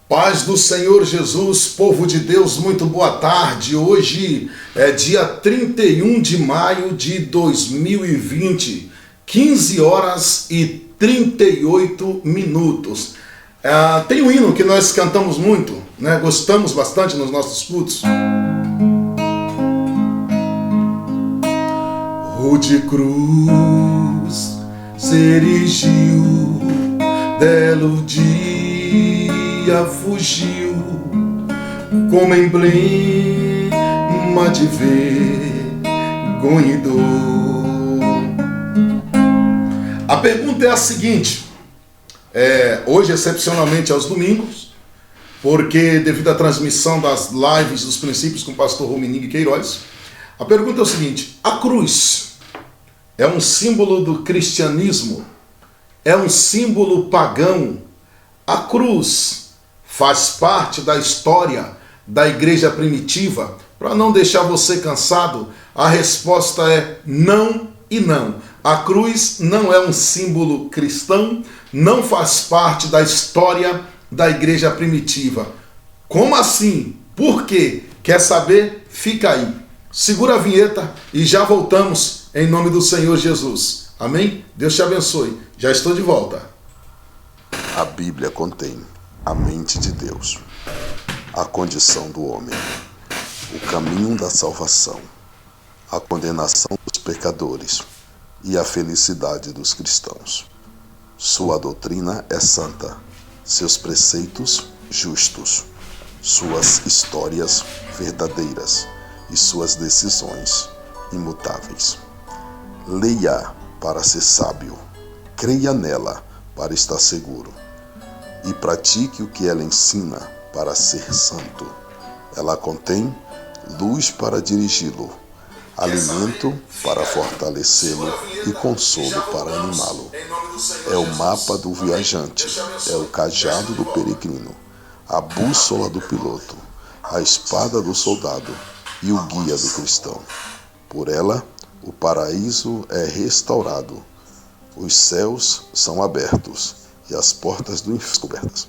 Paz do Senhor Jesus, povo de Deus, muito boa tarde. Hoje é dia 31 de maio de 2020, 15 horas e 38 minutos. Tem um hino que nós cantamos muito, né? Gostamos bastante nos nossos cultos. Rude cruz se erigiu, belo dia fugiu, como emblema de vergonha e dor. A pergunta é a seguinte, hoje excepcionalmente aos domingos, porque devido à transmissão das lives dos princípios com o pastor Rominingue Queiroz, a pergunta é o seguinte: a cruz é um símbolo do cristianismo? É um símbolo pagão? A cruz faz parte da história da igreja primitiva? Para não deixar você cansado, a resposta é não e não. A cruz não é um símbolo cristão, não faz parte da história da igreja primitiva. Como assim? Por quê? Quer saber? Fica aí. Segura a vinheta e já voltamos em nome do Senhor Jesus. Amém? Deus te abençoe. Já estou de volta. A Bíblia contém a mente de Deus, a condição do homem, o caminho da salvação, a condenação dos pecadores e a felicidade dos cristãos. Sua doutrina é santa, seus preceitos justos, suas histórias verdadeiras e suas decisões imutáveis. Leia para ser sábio, creia nela para estar seguro, e pratique o que ela ensina para ser santo. Ela contém luz para dirigi-lo, alimento para fortalecê-lo e consolo para animá-lo. É o mapa do viajante, é o cajado do peregrino, a bússola do piloto, a espada do soldado e o guia do cristão. Por ela, o paraíso é restaurado, os céus são abertos e as portas do inferno cobertas.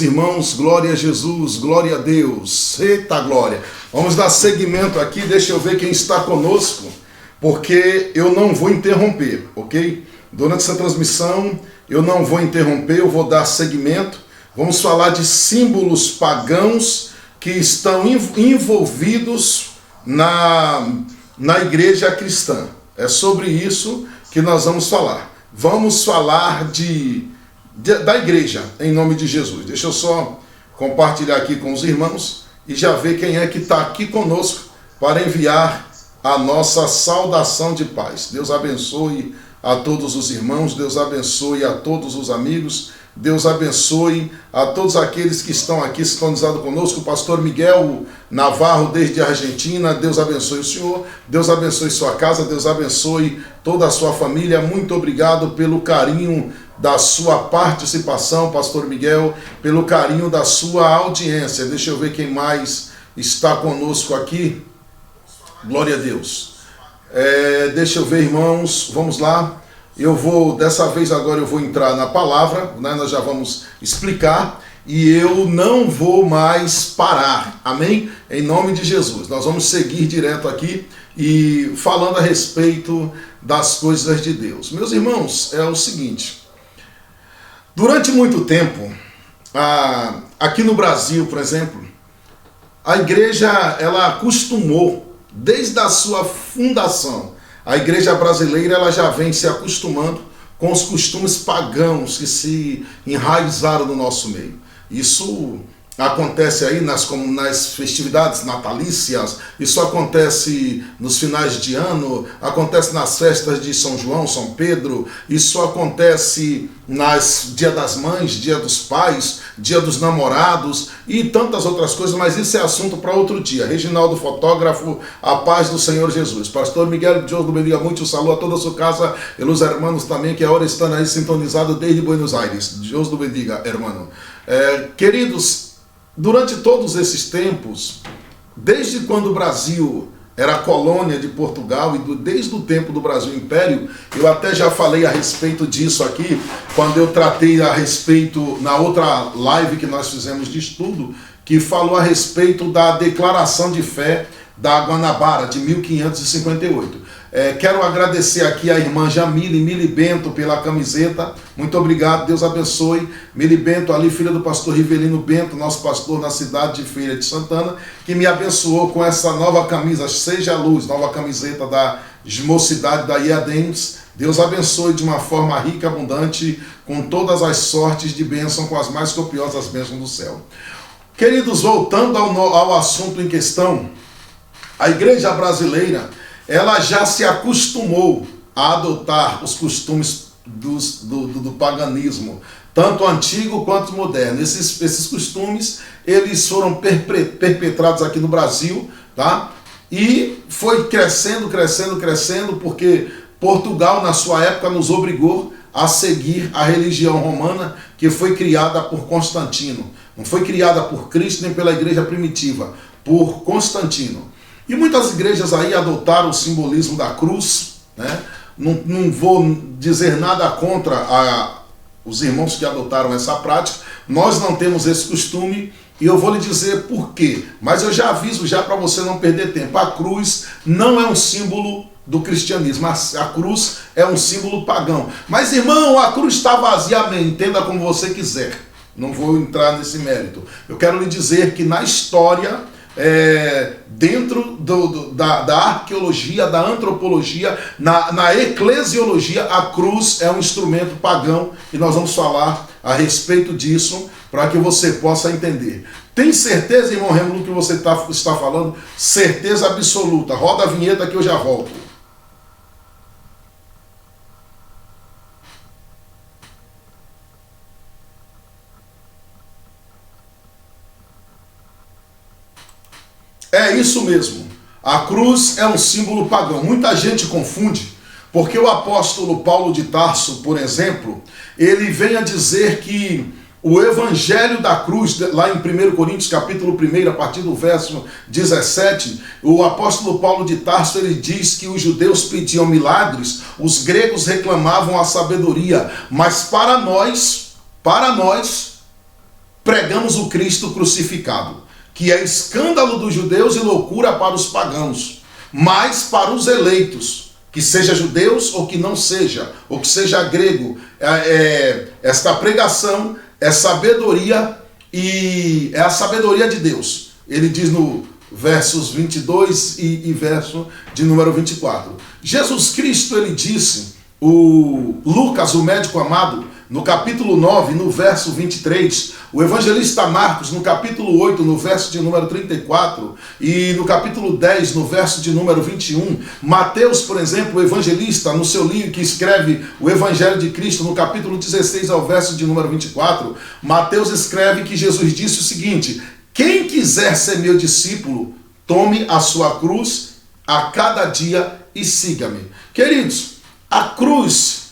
Irmãos, glória a Jesus, glória a Deus, eita glória. Vamos dar seguimento aqui, deixa eu ver quem está conosco, porque eu não vou interromper, ok? Durante essa transmissão eu não vou interromper, eu vou dar seguimento. Vamos falar de símbolos pagãos que estão envolvidos na igreja cristã. É sobre isso que nós vamos falar. Vamos falar da igreja, em nome de Jesus. Deixa eu só compartilhar aqui com os irmãos e já ver quem é que está aqui conosco para enviar a nossa saudação de paz. Deus abençoe a todos os irmãos, Deus abençoe a todos os amigos, Deus abençoe a todos aqueles que estão aqui sintonizados conosco. O pastor Miguel Navarro, desde a Argentina, Deus abençoe o senhor, Deus abençoe sua casa, Deus abençoe toda a sua família. Muito obrigado pelo carinho da sua participação, pastor Miguel, pelo carinho da sua audiência. Deixa eu ver quem mais está conosco aqui. Glória a Deus. Deixa eu ver, irmãos, vamos lá. Dessa vez agora eu vou entrar na palavra, né? Nós já vamos explicar e eu não vou mais parar, amém? Em nome de Jesus, nós vamos seguir direto aqui e falando a respeito das coisas de Deus. Meus irmãos, é o seguinte, durante muito tempo, aqui no Brasil, por exemplo, a igreja, ela acostumou, desde a sua fundação, a igreja brasileira ela já vem se acostumando com os costumes pagãos que se enraizaram no nosso meio. Isso acontece aí nas festividades natalícias, isso acontece nos finais de ano, acontece nas festas de São João, São Pedro, isso acontece nas Dia das Mães, Dia dos Pais, Dia dos Namorados e tantas outras coisas, mas isso é assunto para outro dia. Reginaldo, fotógrafo, a paz do Senhor Jesus. Pastor Miguel, Deus do bendiga muito, saludo a toda a sua casa e os hermanos também, que agora estão aí sintonizados desde Buenos Aires. Deus do bendiga, hermano. Queridos, durante todos esses tempos, desde quando o Brasil era colônia de Portugal e desde o tempo do Brasil Império, eu até já falei a respeito disso aqui, quando eu tratei a respeito, na outra live que nós fizemos de estudo, que falou a respeito da declaração de fé da Guanabara, de 1558. Quero agradecer aqui a irmã Jamile, Mili Bento, pela camiseta. Muito obrigado, Deus abençoe. Mili Bento, ali, filha do pastor Rivelino Bento, nosso pastor na cidade de Feira de Santana, que me abençoou com essa nova camisa, Seja a Luz, nova camiseta da mocidade da IADENS. Deus abençoe de uma forma rica, abundante, com todas as sortes de bênção, com as mais copiosas bênçãos do céu. Queridos, voltando ao assunto em questão, a igreja brasileira, ela já se acostumou a adotar os costumes do paganismo, tanto antigo quanto moderno. Esses costumes, eles foram perpetrados aqui no Brasil, tá? E foi crescendo, porque Portugal, na sua época, nos obrigou a seguir a religião romana, que foi criada por Constantino. Não foi criada por Cristo nem pela igreja primitiva, por Constantino. E muitas igrejas aí adotaram o simbolismo da cruz, né? Não vou dizer nada contra os irmãos que adotaram essa prática. Nós não temos esse costume e eu vou lhe dizer por quê. Mas eu já aviso já para você não perder tempo. A cruz não é um símbolo do cristianismo. A cruz é um símbolo pagão. Mas, irmão, a cruz está vazia. Amém. Entenda como você quiser. Não vou entrar nesse mérito. Eu quero lhe dizer que na história, dentro da arqueologia, da antropologia, na eclesiologia, a cruz é um instrumento pagão e nós vamos falar a respeito disso para que você possa entender. Tem certeza, irmão Rêmulo, que você está falando? Certeza absoluta. Roda a vinheta que eu já volto. É isso mesmo. A cruz é um símbolo pagão. Muita gente confunde, porque o apóstolo Paulo de Tarso, por exemplo, ele vem a dizer que o evangelho da cruz, lá em 1 Coríntios capítulo 1, a partir do verso 17, o apóstolo Paulo de Tarso, ele diz que os judeus pediam milagres, os gregos reclamavam a sabedoria, mas para nós pregamos o Cristo crucificado, que é escândalo dos judeus e loucura para os pagãos, mas para os eleitos, que seja judeus ou que não seja, ou que seja grego, esta pregação é sabedoria e é a sabedoria de Deus. Ele diz no versos 22 e verso de número 24. Jesus Cristo, ele disse, o Lucas, o médico amado, no capítulo 9, no verso 23, o evangelista Marcos, no capítulo 8, no verso de número 34, e no capítulo 10, no verso de número 21, Mateus, por exemplo, o evangelista, no seu livro que escreve o Evangelho de Cristo, no capítulo 16, ao verso de número 24, Mateus escreve que Jesus disse o seguinte: quem quiser ser meu discípulo, tome a sua cruz a cada dia e siga-me. Queridos, a cruz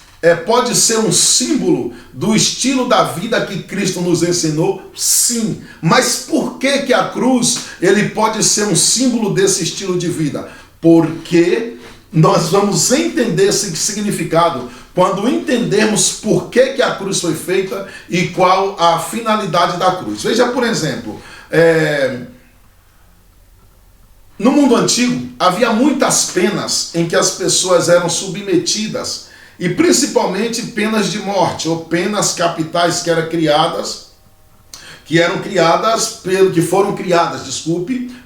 pode ser um símbolo do estilo da vida que Cristo nos ensinou? Sim. Mas por que a cruz ele pode ser um símbolo desse estilo de vida? Porque nós vamos entender esse significado quando entendermos por que a cruz foi feita e qual a finalidade da cruz. Veja, por exemplo, no mundo antigo havia muitas penas em que as pessoas eram submetidas, e principalmente penas de morte, ou penas capitais que foram criadas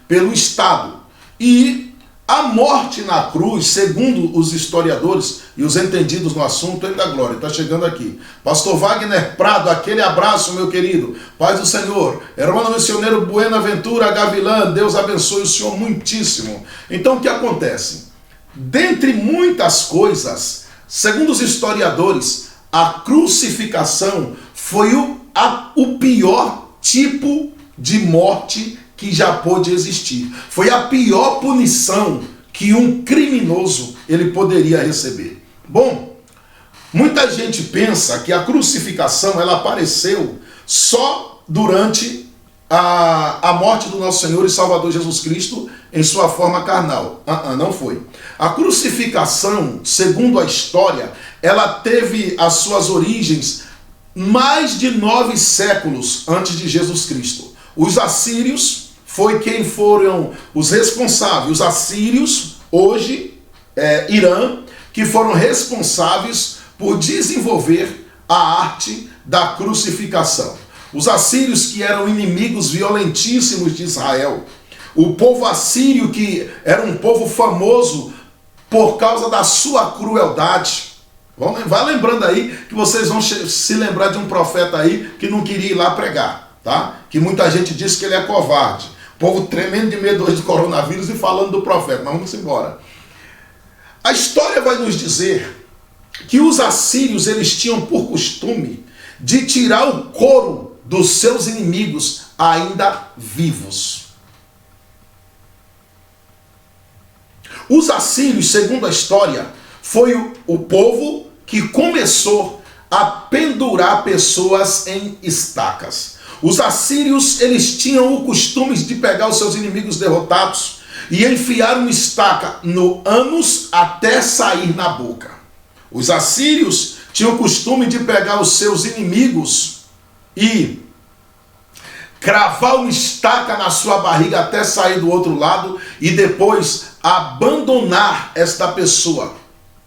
pelo Estado. E A morte na cruz, segundo os historiadores e os entendidos no assunto, da glória, está chegando aqui. Pastor Wagner Prado, aquele abraço, meu querido. Paz do Senhor. Hermano missioneiro Buenaventura Gavilã, Deus abençoe o senhor muitíssimo. Então, o que acontece? Dentre muitas coisas, segundo os historiadores, a crucificação foi o pior tipo de morte que já pôde existir. Foi a pior punição que um criminoso ele poderia receber. Bom, muita gente pensa que a crucificação ela apareceu só durante a morte do nosso Senhor e Salvador Jesus Cristo em sua forma carnal. Não foi. A crucificação, segundo a história, ela teve as suas origens mais de 9 séculos antes de Jesus Cristo. Os assírios foi quem foram os responsáveis, os assírios, hoje, Irã, que foram responsáveis por desenvolver a arte da crucificação. Os assírios que eram inimigos violentíssimos de Israel. O povo assírio que era um povo famoso por causa da sua crueldade. Vai lembrando aí que vocês vão se lembrar de um profeta aí que não queria ir lá pregar, tá? Que muita gente diz que ele é covarde. O povo tremendo de medo hoje do coronavírus e falando do profeta. Mas vamos embora. A história vai nos dizer que os assírios eles tinham por costume de tirar o couro dos seus inimigos ainda vivos. Os assírios, segundo a história, foi o povo que começou a pendurar pessoas em estacas. Os assírios, eles tinham o costume de pegar os seus inimigos derrotados e enfiar uma estaca no ânus até sair na boca. Os assírios tinham o costume de pegar os seus inimigos e cravar uma estaca na sua barriga até sair do outro lado e depois abandonar esta pessoa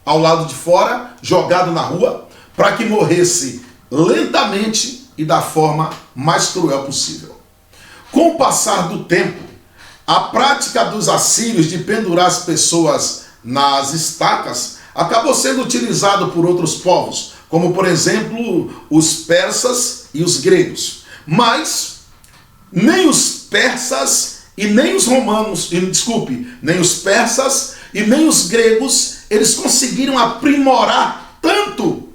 ao lado de fora, jogado na rua, para que morresse lentamente e da forma mais cruel possível. Com o passar do tempo, a prática dos assírios de pendurar as pessoas nas estacas acabou sendo utilizado por outros povos, como por exemplo os persas e os gregos. Mas nem os persas e nem os romanos, nem os persas e nem os gregos, eles conseguiram aprimorar tanto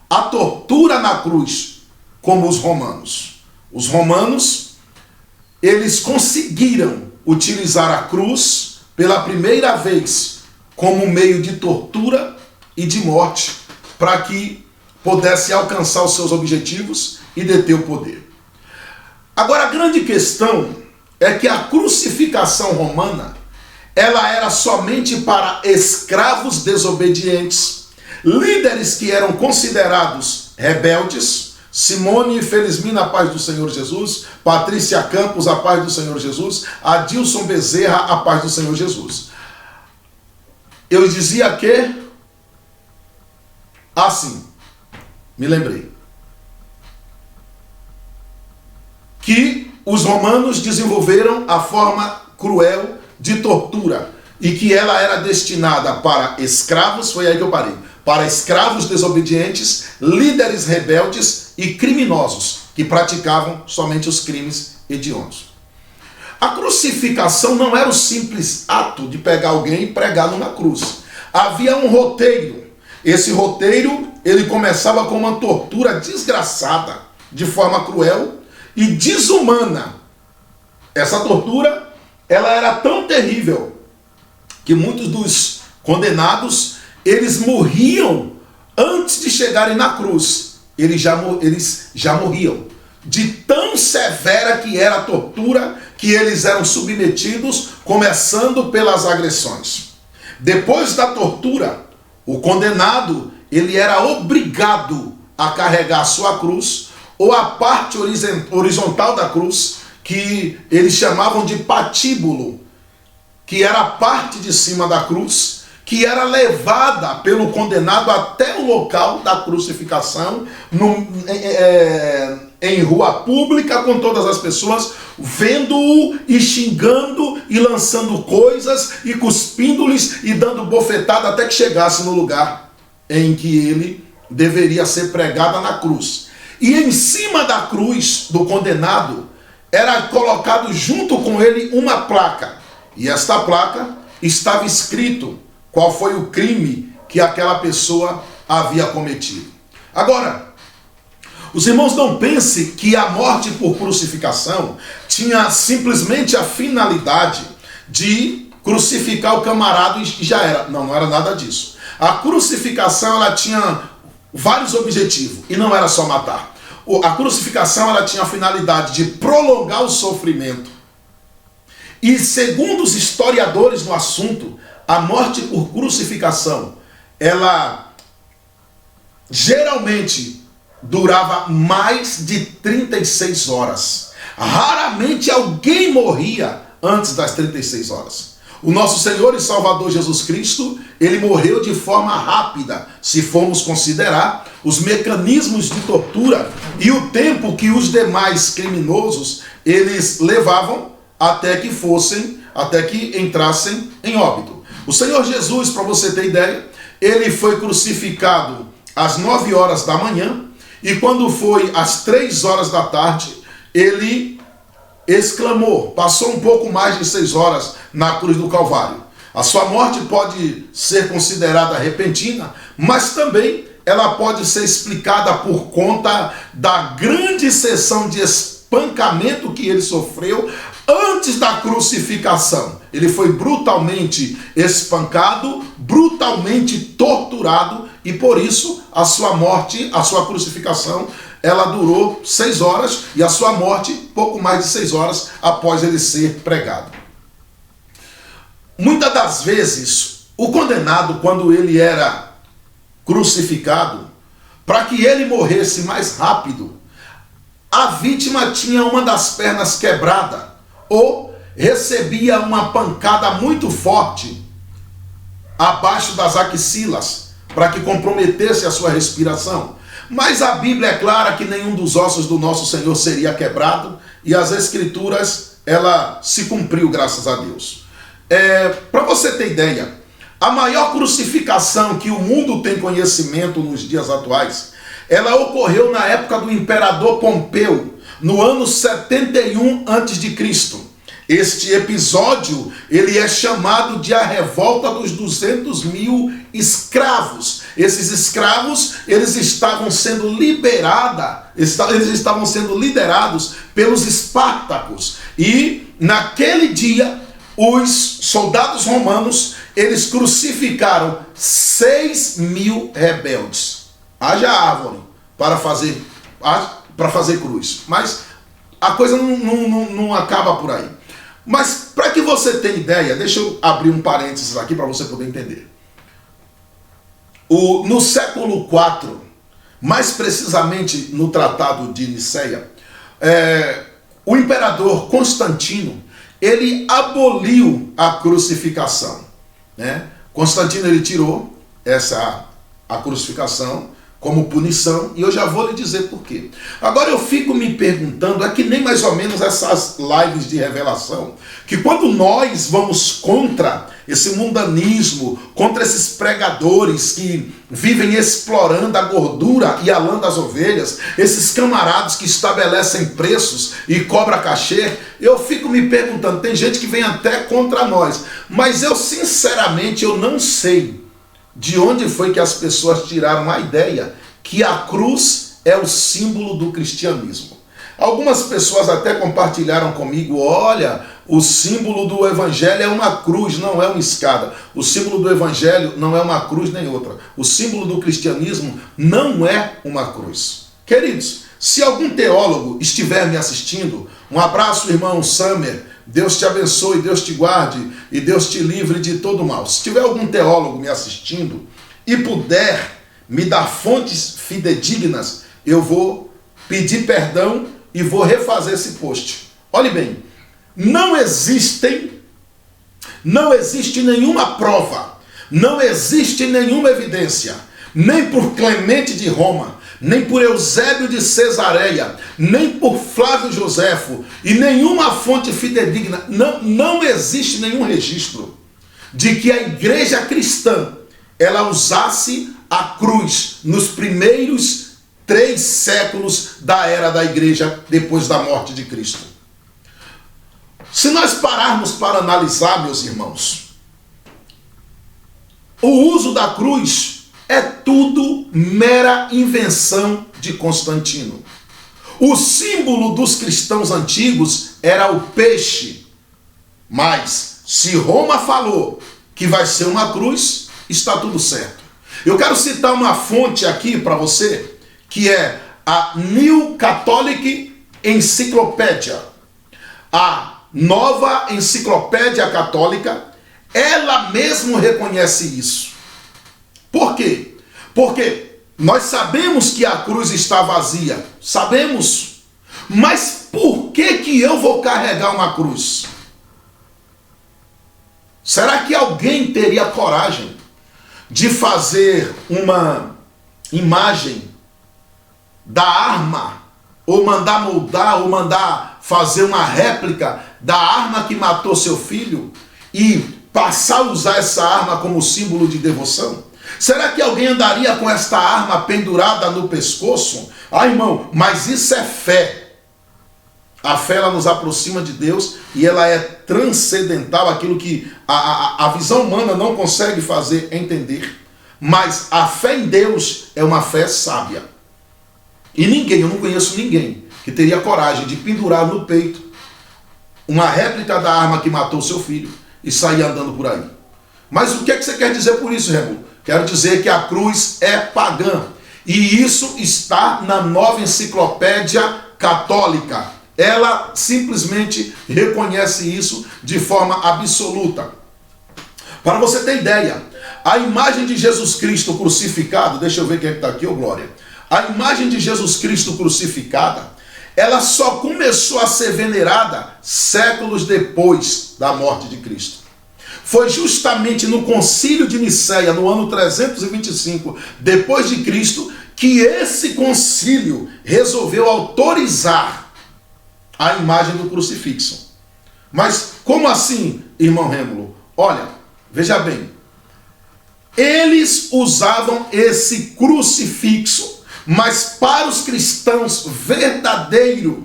a tortura na cruz como os romanos. Os romanos, eles conseguiram utilizar a cruz pela primeira vez como meio de tortura e de morte para que pudesse alcançar os seus objetivos e deter o poder. Agora, a grande questão é que a crucificação romana, ela era somente para escravos desobedientes, líderes que eram considerados rebeldes. Simone e Felizmina, a paz do Senhor Jesus. Patrícia Campos, a paz do Senhor Jesus. Adilson Bezerra, a paz do Senhor Jesus. Eu dizia que... assim, me lembrei. Que os romanos desenvolveram a forma cruel de tortura e que ela era destinada para escravos, foi aí que eu parei, para escravos desobedientes, líderes rebeldes e criminosos que praticavam somente os crimes hediondos. A crucificação não era o simples ato de pegar alguém e pregar numa cruz. Havia um roteiro. Esse roteiro, ele começava com uma tortura desgraçada, de forma cruel e desumana. Essa tortura, ela era tão terrível que muitos dos condenados, eles morriam antes de chegarem na cruz. Eles já morriam. De tão severa que era a tortura que eles eram submetidos, começando pelas agressões. Depois da tortura, o condenado, ele era obrigado a carregar a sua cruz, ou a parte horizontal da cruz, que eles chamavam de patíbulo, que era a parte de cima da cruz, que era levada pelo condenado até o local da crucificação, em rua pública com todas as pessoas, vendo-o e xingando e lançando coisas e cuspindo-lhes e dando bofetada até que chegasse no lugar em que ele deveria ser pregado na cruz. E em cima da cruz do condenado era colocado junto com ele uma placa. E esta placa estava escrito qual foi o crime que aquela pessoa havia cometido. Agora, os irmãos não pensem que a morte por crucificação tinha simplesmente a finalidade de crucificar o camarada e já era. Não, não era nada disso. A crucificação, ela tinha vários objetivos e não era só matar. A crucificação, ela tinha a finalidade de prolongar o sofrimento. E segundo os historiadores no assunto, a morte por crucificação, ela geralmente durava mais de 36 horas. Raramente alguém morria antes das 36 horas. O nosso Senhor e Salvador Jesus Cristo, ele morreu de forma rápida, se formos considerar os mecanismos de tortura e o tempo que os demais criminosos, eles levavam até que entrassem em óbito. O Senhor Jesus, para você ter ideia, ele foi crucificado às 9 horas da manhã, e quando foi às 3 horas da tarde, ele exclamou, passou um pouco mais de 6 horas na cruz do Calvário. A sua morte pode ser considerada repentina, mas também ela pode ser explicada por conta da grande sessão de espancamento que ele sofreu antes da crucificação. Ele foi brutalmente espancado, brutalmente torturado, e por isso a sua morte, a sua crucificação, ela durou 6 horas e a sua morte pouco mais de 6 horas após ele ser pregado. Muitas das vezes, o condenado, quando ele era crucificado, para que ele morresse mais rápido, a vítima tinha uma das pernas quebrada ou recebia uma pancada muito forte abaixo das axilas para que comprometesse a sua respiração. Mas a Bíblia é clara que nenhum dos ossos do nosso Senhor seria quebrado e as Escrituras, ela se cumpriu, graças a Deus. Para você ter ideia, a maior crucificação que o mundo tem conhecimento nos dias atuais, ela ocorreu na época do imperador Pompeu, no ano 71 a.C. Este episódio, ele é chamado de a revolta dos 200.000 escravos. Esses escravos, eles estavam sendo liderados pelos Espartacos. E naquele dia, os soldados romanos, eles crucificaram 6.000 rebeldes. Haja árvore para fazer cruz. Mas a coisa não acaba por aí. Mas para que você tenha ideia, deixa eu abrir um parênteses aqui para você poder entender. No século IV, mais precisamente no Tratado de Niceia, o imperador Constantino, ele aboliu a crucificação, né? Constantino, ele tirou a crucificação como punição, e eu já vou lhe dizer por quê. Agora eu fico me perguntando, é que nem mais ou menos essas lives de revelação, que quando nós vamos contra esse mundanismo, contra esses pregadores que vivem explorando a gordura e a lã das ovelhas, esses camaradas que estabelecem preços e cobra cachê, eu fico me perguntando, tem gente que vem até contra nós, mas eu sinceramente eu não sei de onde foi que as pessoas tiraram a ideia que a cruz é o símbolo do cristianismo. Algumas pessoas até compartilharam comigo, olha, o símbolo do evangelho é uma cruz, não é uma escada. O símbolo do evangelho não é uma cruz nem outra. O símbolo do cristianismo não é uma cruz. Queridos, se algum teólogo estiver me assistindo, um abraço, irmão Samer, Deus te abençoe, Deus te guarde e Deus te livre de todo mal. Se tiver algum teólogo me assistindo e puder me dar fontes fidedignas, eu vou pedir perdão e vou refazer esse post. Olhe bem, não existe nenhuma prova, não existe nenhuma evidência, nem por Clemente de Roma, nem por Eusébio de Cesareia, nem por Flávio Joséfo e nenhuma fonte fidedigna, não existe nenhum registro de que a igreja cristã ela usasse a cruz nos primeiros 3 séculos da era da igreja depois da morte de Cristo. Se nós pararmos para analisar, meus irmãos, o uso da cruz é tudo mera invenção de Constantino. O símbolo dos cristãos antigos era o peixe. Mas, se Roma falou que vai ser uma cruz, está tudo certo. Eu quero citar uma fonte aqui para você, que é a New Catholic Encyclopedia. A Nova Enciclopédia Católica, ela mesmo reconhece isso. Por quê? Porque nós sabemos que a cruz está vazia. Sabemos. Mas por que eu vou carregar uma cruz? Será que alguém teria coragem de fazer uma imagem da arma, ou mandar moldar, ou mandar fazer uma réplica da arma que matou seu filho e passar a usar essa arma como símbolo de devoção? Será que alguém andaria com esta arma pendurada no pescoço? Ah, irmão, mas isso é fé. A fé, ela nos aproxima de Deus e ela é transcendental, aquilo que a visão humana não consegue fazer entender. Mas a fé em Deus é uma fé sábia. E eu não conheço ninguém que teria coragem de pendurar no peito uma réplica da arma que matou seu filho e sair andando por aí. Mas o que é que você quer dizer por isso, Rêmulo? Quero dizer que a cruz é pagã. E isso está na Nova Enciclopédia Católica. Ela simplesmente reconhece isso de forma absoluta. Para você ter ideia, a imagem de Jesus Cristo crucificado, deixa eu ver quem é que está aqui, ô Glória. A imagem de Jesus Cristo crucificada, ela só começou a ser venerada séculos depois da morte de Cristo. Foi justamente no Concílio de Nicéia, no ano 325 depois de Cristo, que esse concílio resolveu autorizar a imagem do crucifixo. Mas como assim, irmão Rêmulo? Olha, veja bem, eles usavam esse crucifixo, mas para os cristãos verdadeiros,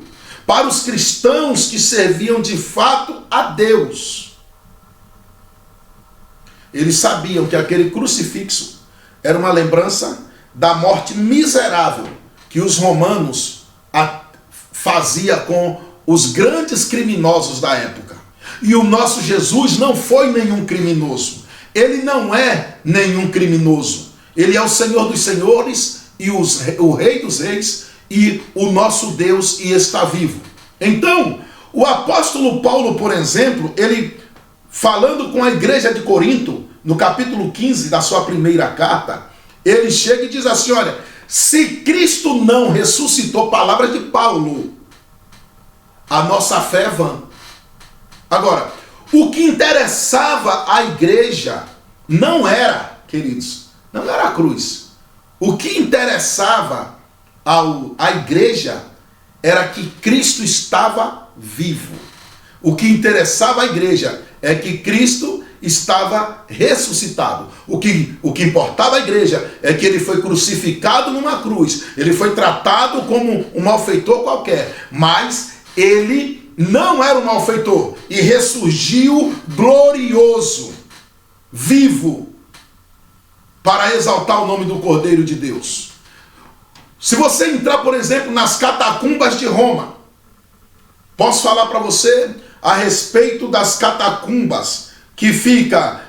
para os cristãos que serviam de fato a Deus, eles sabiam que aquele crucifixo era uma lembrança da morte miserável que os romanos faziam com os grandes criminosos da época. E o nosso Jesus não foi nenhum criminoso. Ele não é nenhum criminoso. Ele é o Senhor dos senhores e o Rei dos reis e o nosso Deus, e está vivo. Então, o apóstolo Paulo, por exemplo, ele falando com a igreja de Corinto, no capítulo 15 da sua primeira carta, ele chega e diz assim, olha, se Cristo não ressuscitou, palavra de Paulo, a nossa fé é vã. Agora, o que interessava a igreja não era, queridos, não era a cruz. O que interessava a igreja era que Cristo estava vivo. O que interessava a igreja é que Cristo estava ressuscitado. O que importava a igreja é que ele foi crucificado numa cruz. Ele foi tratado como um malfeitor qualquer, mas ele não era um malfeitor e ressurgiu glorioso, vivo, para exaltar o nome do Cordeiro de Deus. Se você entrar, por exemplo, nas catacumbas de Roma, posso falar para você a respeito das catacumbas que fica,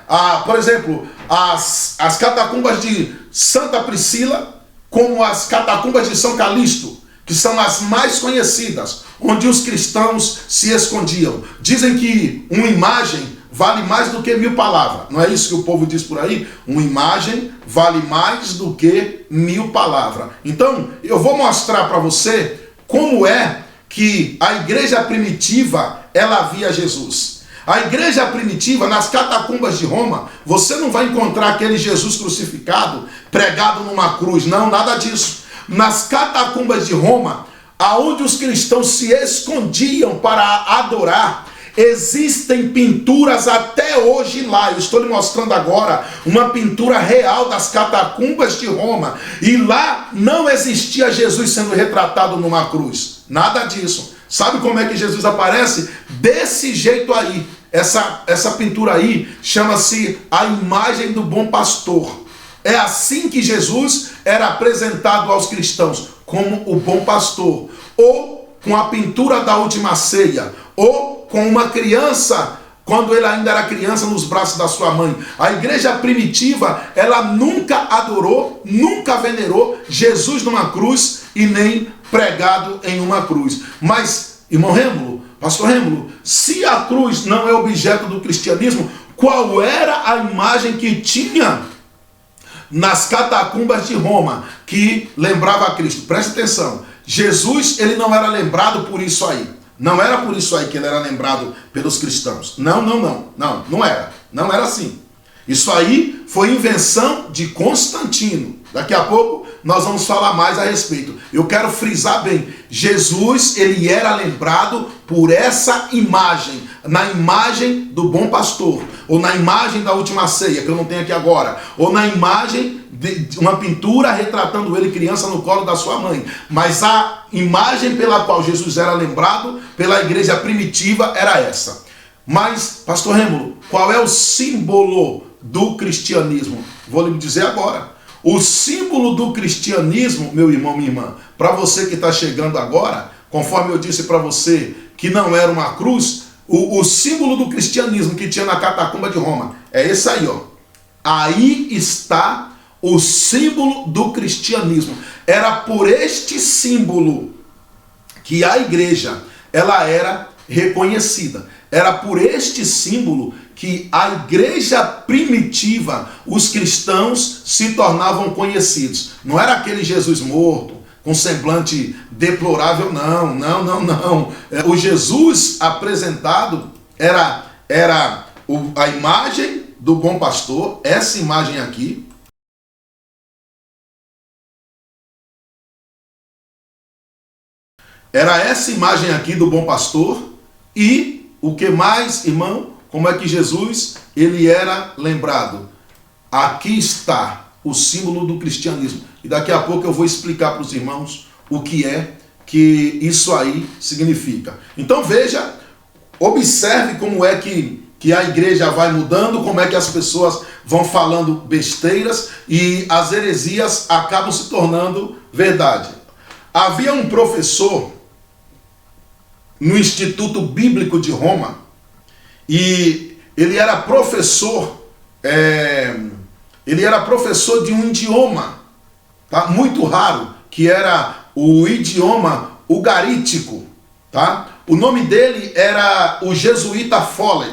por exemplo, as catacumbas de Santa Priscila, como as catacumbas de São Calixto, que são as mais conhecidas, onde os cristãos se escondiam. Dizem que uma imagem vale mais do que 1000 palavras. Não é isso que o povo diz por aí? Uma imagem vale mais do que 1000 palavras. Então, eu vou mostrar para você como é que a igreja primitiva, ela via Jesus. A igreja primitiva, nas catacumbas de Roma, você não vai encontrar aquele Jesus crucificado, pregado numa cruz. Não, nada disso. nas catacumbas de Roma, aonde os cristãos se escondiam para adorar, existem pinturas até hoje lá. Eu estou lhe mostrando agora uma pintura real das catacumbas de Roma. E lá não existia Jesus sendo retratado numa cruz. Nada disso. Sabe como é que Jesus aparece? Desse jeito aí. Essa pintura aí chama-se a imagem do bom pastor. É assim que Jesus era apresentado aos cristãos, como o bom pastor. Ou com a pintura da última ceia, ou com uma criança, quando ele ainda era criança, nos braços da sua mãe. A igreja primitiva, ela nunca adorou, nunca venerou Jesus numa cruz e nem pregado em uma cruz. Mas, irmão Rêmulo, pastor Rêmulo, se a cruz não é objeto do cristianismo, qual era a imagem que tinha nas catacumbas de Roma que lembrava a Cristo? Preste atenção. Jesus, ele não era lembrado por isso aí. Não era por isso aí que ele era lembrado pelos cristãos. Não era. Não era assim. Isso aí foi invenção de Constantino. Daqui a pouco nós vamos falar mais a respeito. Eu quero frisar bem. Jesus, ele era lembrado por essa imagem. Na imagem do bom pastor. Ou na imagem da última ceia, que eu não tenho aqui agora. Ou na imagem de uma pintura retratando ele criança no colo da sua mãe. Mas a imagem pela qual Jesus era lembrado pela igreja primitiva era essa. Mas, pastor Rêmulo, qual é o símbolo do cristianismo? Vou lhe dizer agora. O símbolo do cristianismo, meu irmão, minha irmã, para você que está chegando agora, conforme eu disse para você que não era uma cruz, o símbolo do cristianismo que tinha na catacumba de Roma é esse aí, ó. Aí está o símbolo do cristianismo. Era por este símbolo que a igreja, ela era reconhecida. Era por este símbolo que a igreja primitiva, os cristãos se tornavam conhecidos. Não era aquele Jesus morto, com semblante deplorável, não. O Jesus apresentado era a imagem do bom pastor, essa imagem aqui. Era essa imagem aqui do bom pastor. E o que mais, irmão? Como é que Jesus, ele era lembrado? Aqui está o símbolo do cristianismo. E daqui a pouco eu vou explicar para os irmãos o que é que isso aí significa. Então veja, observe como é que a igreja vai mudando, como é que as pessoas vão falando besteiras e as heresias acabam se tornando verdade. Havia um professor no Instituto Bíblico de Roma, e ele era professor de um idioma, tá? Muito raro, que era o idioma ugarítico, tá? O nome dele era o jesuíta Fowler.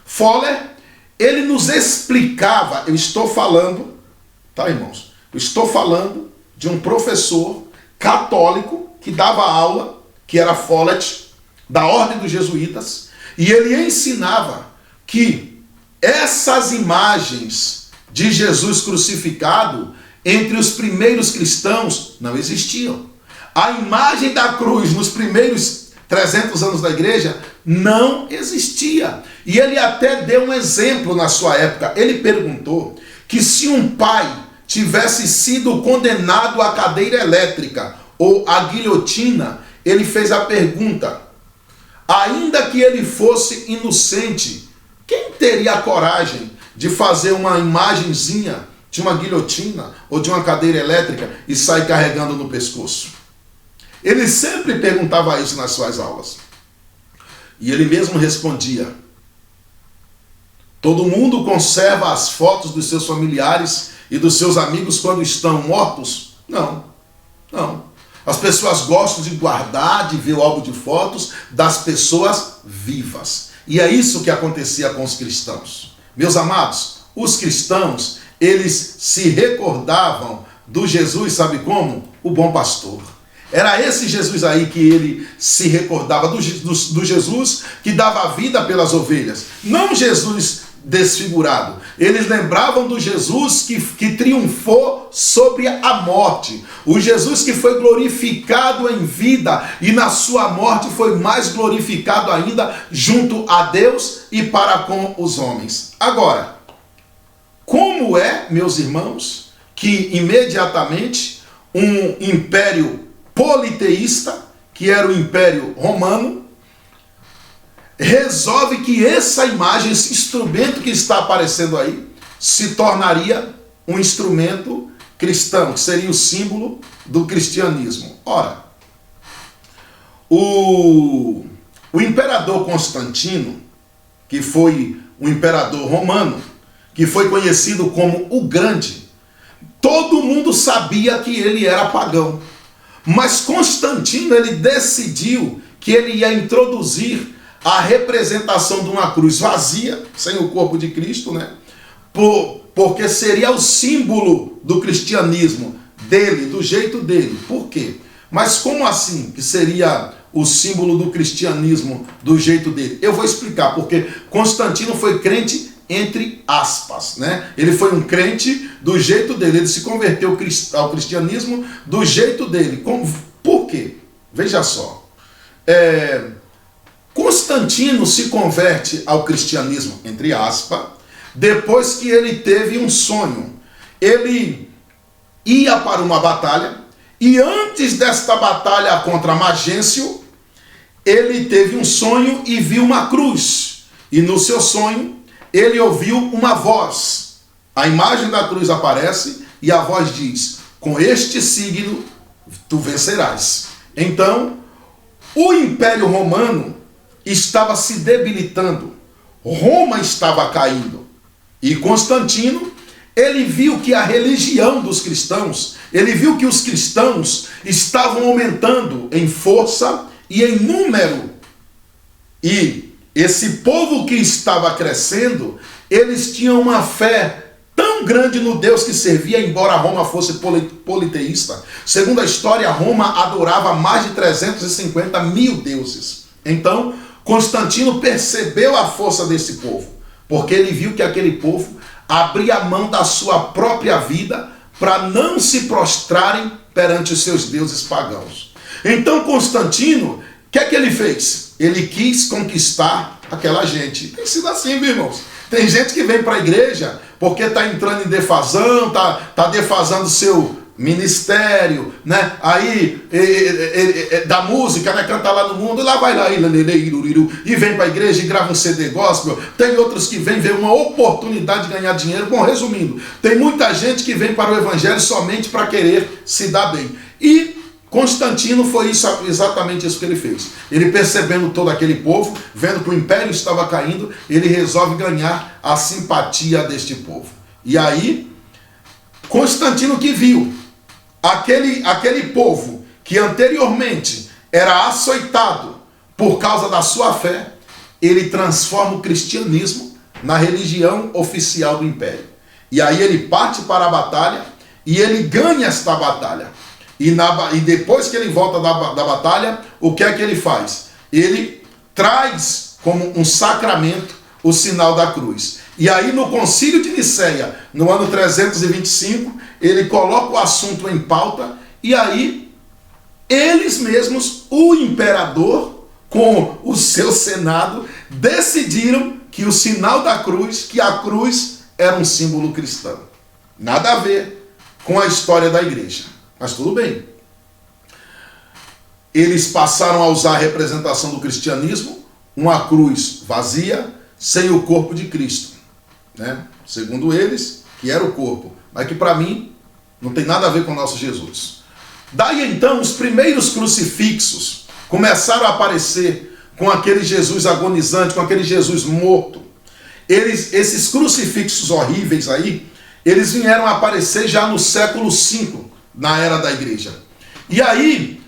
Fowler, ele nos explicava, eu estou falando, tá, irmãos? Eu estou falando de um professor católico que dava aula, que era Follett, da ordem dos jesuítas, e ele ensinava que essas imagens de Jesus crucificado entre os primeiros cristãos não existiam. A imagem da cruz nos primeiros 300 anos da igreja não existia. E ele até deu um exemplo na sua época. Ele perguntou que se um pai tivesse sido condenado à cadeira elétrica ou à guilhotina, ele fez a pergunta: ainda que ele fosse inocente, quem teria a coragem de fazer uma imagenzinha de uma guilhotina ou de uma cadeira elétrica e sair carregando no pescoço? Ele sempre perguntava isso nas suas aulas. E ele mesmo respondia: todo mundo conserva as fotos dos seus familiares e dos seus amigos quando estão mortos? Não. As pessoas gostam de guardar, de ver o álbum de fotos das pessoas vivas. E é isso que acontecia com os cristãos. Meus amados, os cristãos, eles se recordavam do Jesus, sabe como? O bom pastor. Era esse Jesus aí que ele se recordava, do Jesus que dava vida pelas ovelhas. Não Jesus desfigurado. Eles lembravam do Jesus que triunfou sobre a morte. O Jesus que foi glorificado em vida e na sua morte foi mais glorificado ainda junto a Deus e para com os homens. Agora, como é, meus irmãos, que imediatamente um império politeísta, que era o Império Romano, resolve que essa imagem, esse instrumento que está aparecendo aí, se tornaria um instrumento cristão, que seria o símbolo do cristianismo. Ora, o imperador Constantino, que foi um imperador romano, que foi conhecido como o Grande, todo mundo sabia que ele era pagão. Mas Constantino, ele decidiu que ele ia introduzir a representação de uma cruz vazia, sem o corpo de Cristo, né? Porque seria o símbolo do cristianismo dele, do jeito dele. Por quê? Mas como assim que seria o símbolo do cristianismo do jeito dele? Eu vou explicar, porque Constantino foi crente entre aspas, né? Ele foi um crente do jeito dele, ele se converteu ao cristianismo do jeito dele. Por quê? Veja só. Constantino se converte ao cristianismo, entre aspas, depois que ele teve um sonho. Ele ia para uma batalha, e antes desta batalha contra Magêncio, ele teve um sonho e viu uma cruz. E no seu sonho, ele ouviu uma voz. A imagem da cruz aparece e a voz diz: com este signo tu vencerás. Então, o Império Romano estava se debilitando. Roma estava caindo. E Constantino, ele viu que a religião dos cristãos, ele viu que os cristãos estavam aumentando em força e em número. E esse povo que estava crescendo, eles tinham uma fé tão grande no Deus que servia, embora Roma fosse politeísta. Segundo a história, Roma adorava mais de 350 mil deuses. Então, Constantino percebeu a força desse povo, porque ele viu que aquele povo abria a mão da sua própria vida para não se prostrarem perante os seus deuses pagãos. Então, Constantino, o que é que ele fez? Ele quis conquistar aquela gente. Tem sido assim, viu, irmãos? Tem gente que vem para a igreja porque está entrando em defasão, está defasando seu ministério, né? Aí da música, né? Canta lá no mundo, lá vai lá e vem para a igreja e grava um CD gospel. Tem outros que vêm ver uma oportunidade de ganhar dinheiro. Bom, resumindo, tem muita gente que vem para o evangelho somente para querer se dar bem. E Constantino foi exatamente isso que ele fez. Ele, percebendo todo aquele povo, vendo que o império estava caindo, ele resolve ganhar a simpatia deste povo. E aí, Constantino, que viu aquele povo que anteriormente era açoitado por causa da sua fé, ele transforma o cristianismo na religião oficial do império. E aí ele parte para a batalha e ele ganha esta batalha. E depois que ele volta da batalha, o que é que ele faz? Ele traz como um sacramento o sinal da cruz. E aí no Concílio de Nicéia, no ano 325, ele coloca o assunto em pauta, e aí eles mesmos, o imperador com o seu senado, decidiram que o sinal da cruz, que a cruz era um símbolo cristão. Nada a ver com a história da igreja. Mas tudo bem. Eles passaram a usar a representação do cristianismo, uma cruz vazia, sem o corpo de Cristo, né? Segundo eles, que era o corpo, mas que para mim não tem nada a ver com o nosso Jesus. Daí então os primeiros crucifixos começaram a aparecer com aquele Jesus agonizante, com aquele Jesus morto. Esses crucifixos horríveis aí, eles vieram a aparecer já no século V, na era da igreja. E aí,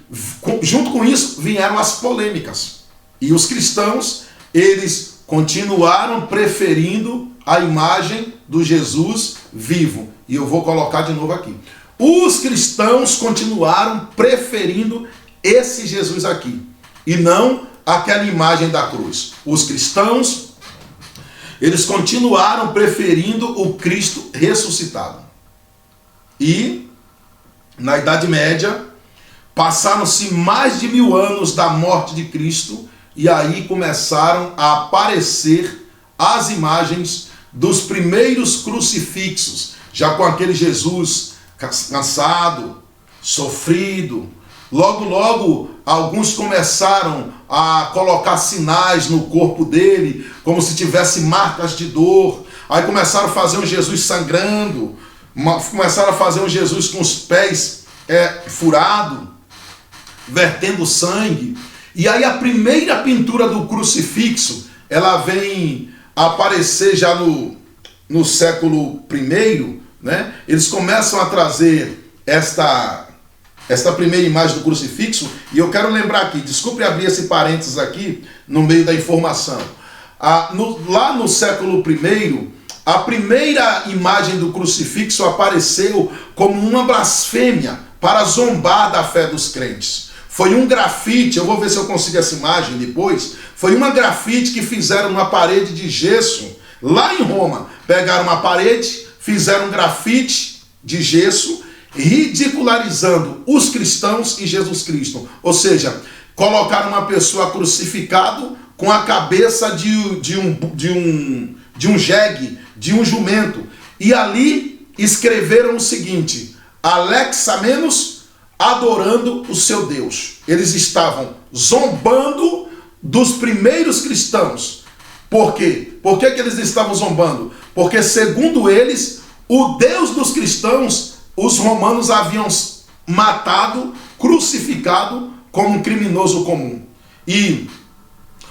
junto com isso, vieram as polêmicas. E os cristãos, eles continuaram preferindo a imagem do Jesus vivo. E eu vou colocar de novo aqui. os cristãos continuaram preferindo esse Jesus aqui, e não aquela imagem da cruz. Os cristãos, eles continuaram preferindo o Cristo ressuscitado. E, na Idade Média, passaram-se mais de 1000 anos da morte de Cristo, e aí começaram a aparecer as imagens dos primeiros crucifixos, já com aquele Jesus cansado, sofrido. Logo, logo, alguns começaram a colocar sinais no corpo dele, como se tivesse marcas de dor. Aí começaram a fazer um Jesus sangrando, começaram a fazer um Jesus com os pés furados, vertendo sangue. E aí a primeira pintura do crucifixo, ela vem aparecer já no século I, né? Eles começam a trazer esta primeira imagem do crucifixo, e eu quero lembrar aqui, desculpe abrir esse parênteses aqui no meio da informação. Lá no século I, a primeira imagem do crucifixo apareceu como uma blasfêmia para zombar da fé dos crentes. Foi um grafite, eu vou ver se eu consigo essa imagem depois, foi uma grafite que fizeram numa parede de gesso, lá em Roma. Pegaram uma parede, fizeram um grafite de gesso, ridicularizando os cristãos e Jesus Cristo. Ou seja, colocaram uma pessoa crucificada com a cabeça de um jegue, de um jumento. E ali escreveram o seguinte: Alexa menos adorando o seu Deus. Eles estavam zombando dos primeiros cristãos. Por quê? Por que eles estavam zombando? Porque, segundo eles, o Deus dos cristãos, os romanos haviam matado, crucificado como um criminoso comum. E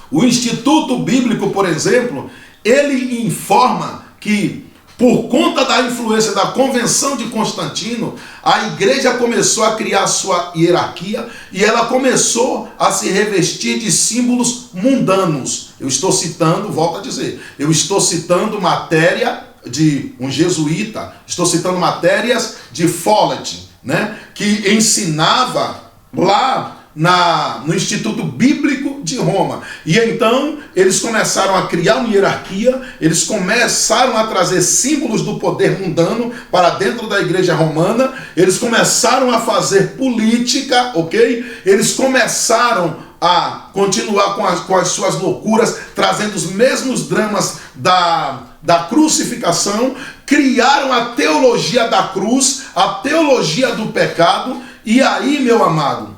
o Instituto Bíblico, por exemplo, ele informa que, por conta da influência da Convenção de Constantino, a igreja começou a criar sua hierarquia e ela começou a se revestir de símbolos mundanos. Eu estou citando, volto a dizer, eu estou citando matéria de um jesuíta, estou citando matérias de Follett, né, que ensinava lá no Instituto Bíblico de Roma. E então eles começaram a criar uma hierarquia, eles começaram a trazer símbolos do poder mundano para dentro da igreja romana, eles começaram a fazer política, ok? Eles começaram a continuar com as suas loucuras, trazendo os mesmos dramas da crucificação, criaram a teologia da cruz, a teologia do pecado, e aí, meu amado,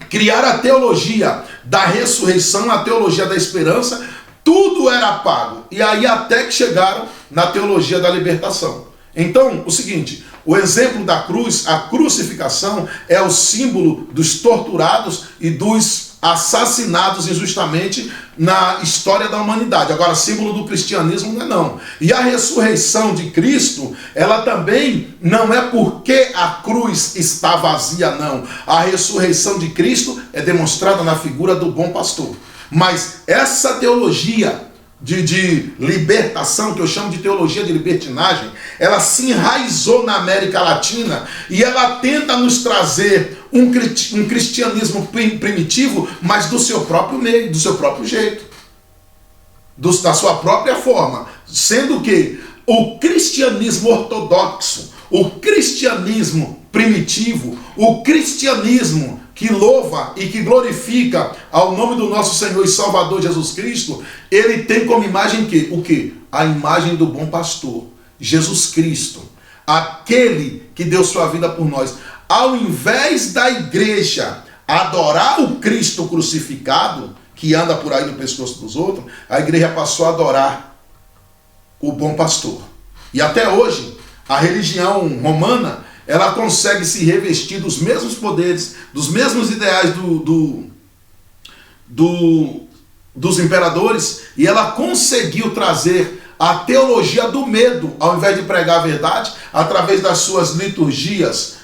criaram a teologia da ressurreição, a teologia da esperança, tudo era pago. E aí até que chegaram na teologia da libertação. Então, o seguinte, o exemplo da cruz, a crucificação, é o símbolo dos torturados e dos assassinados injustamente na história da humanidade. Agora, símbolo do cristianismo não é não. E a ressurreição de Cristo, ela também não é porque a cruz está vazia, não. A ressurreição de Cristo é demonstrada na figura do bom pastor. Mas essa teologia de libertação, que eu chamo de teologia de libertinagem, ela se enraizou na América Latina e ela tenta nos trazer um cristianismo primitivo, mas do seu próprio meio, do seu próprio jeito, da sua própria forma, sendo que o cristianismo ortodoxo, o cristianismo primitivo, o cristianismo que louva e que glorifica ao nome do nosso Senhor e Salvador Jesus Cristo, ele tem como imagem o quê? A imagem do bom pastor, Jesus Cristo, aquele que deu sua vida por nós. Ao invés da igreja adorar o Cristo crucificado, que anda por aí no pescoço dos outros, a igreja passou a adorar o bom pastor. E até hoje, a religião romana, ela consegue se revestir dos mesmos poderes, dos mesmos ideais dos imperadores, e ela conseguiu trazer a teologia do medo, ao invés de pregar a verdade, através das suas liturgias.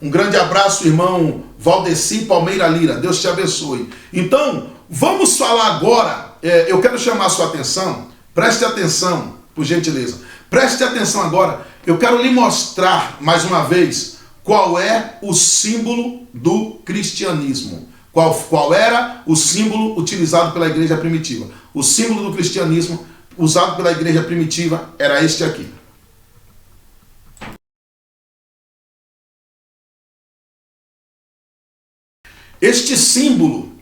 Um grande abraço, irmão Valdeci Palmeira Lira, Deus te abençoe. Então, vamos falar agora, eu quero chamar a sua atenção, preste atenção, por gentileza, preste atenção agora. eu quero lhe mostrar mais uma vez qual é o símbolo do cristianismo. Qual era o símbolo utilizado pela igreja primitiva? O símbolo do cristianismo usado pela igreja primitiva era este aqui. Este símbolo,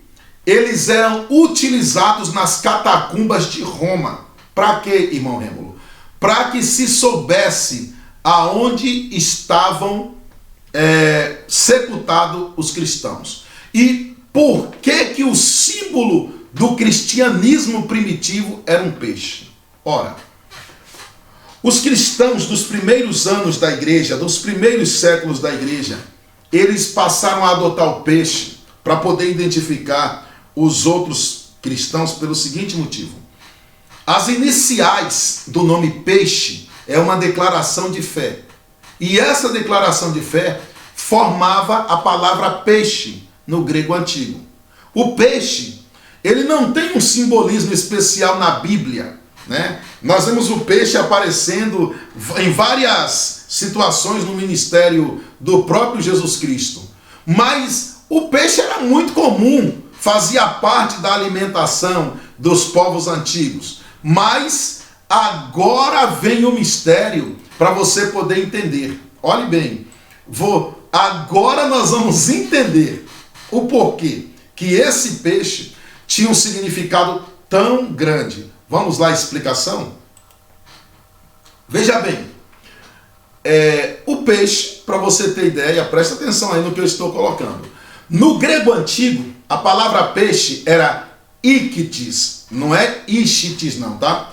eles eram utilizados nas catacumbas de Roma. Para quê, irmão Rêmulo? Para que se soubesse aonde estavam sepultados os cristãos. E por que o símbolo do cristianismo primitivo era um peixe? Ora, os cristãos dos primeiros anos da igreja, dos primeiros séculos da igreja, eles passaram a adotar o peixe para poder identificar os outros cristãos pelo seguinte motivo. As iniciais do nome peixe é uma declaração de fé. E essa declaração de fé formava a palavra peixe no grego antigo. O peixe, ele não tem um simbolismo especial na Bíblia, né? Nós vemos o peixe aparecendo em várias situações no ministério do próprio Jesus Cristo. Mas o peixe era muito comum, fazia parte da alimentação dos povos antigos. Mas agora vem o mistério para você poder entender. Olhe bem, agora nós vamos entender o porquê que esse peixe tinha um significado tão grande. Vamos lá, a explicação? Veja bem, o peixe, para você ter ideia, presta atenção aí no que eu estou colocando. No grego antigo, a palavra peixe era íctis, não é ichitis não, tá?